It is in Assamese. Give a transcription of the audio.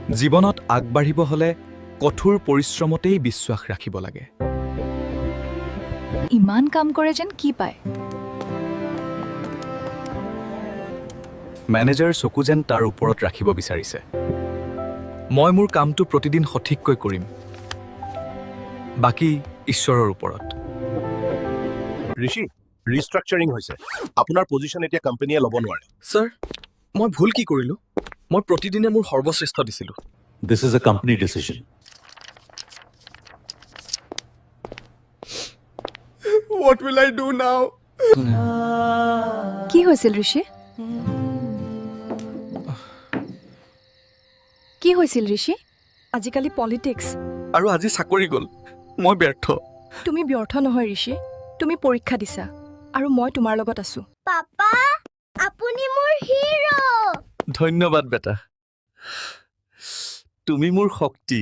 জীৱনত আগবাঢ়িব হলে কঠোৰ পৰিশ্ৰমতেই বিশ্বাস ৰাখিব লাগে। ইমান কাম কৰে যেন কি পায়? মেনেজাৰ চকু যেন তাৰ ওপৰত ৰাখিব বিচাৰিছে। মই মোৰ কামটো প্ৰতিদিন সঠিককৈ কৰিম, বাকী ঈশ্বৰৰ ওপৰত। ঋষি, ৰিষ্ট্ৰাকচাৰিং হৈছে। আপোনাৰ পজিশ্যন এতিয়া কোম্পানীয়ে ল'ব নোৱাৰে। ছাৰ, মই ভুল কি কৰিলোঁ? মই প্ৰতিদিনে মোৰ সৰ্বশ্ৰেষ্ঠ দিছিলোঁ। This is a company decision. What will I do now? কি হৈছিল ঋষি? কি হৈছিল ঋষি? আজিকালি পলিটিক্স। আৰু আজি চাকৰি গ'ল, মই ব্যৰ্থ। তুমি ব্যৰ্থ নহয় ঋষি, তুমি পৰীক্ষা দিছা আৰু মই তোমাৰ লগত আছো। পাপা, আপুনি মোৰ হিৰো। ধন্যবাদ বেটা, তুমি মোৰ শক্তি।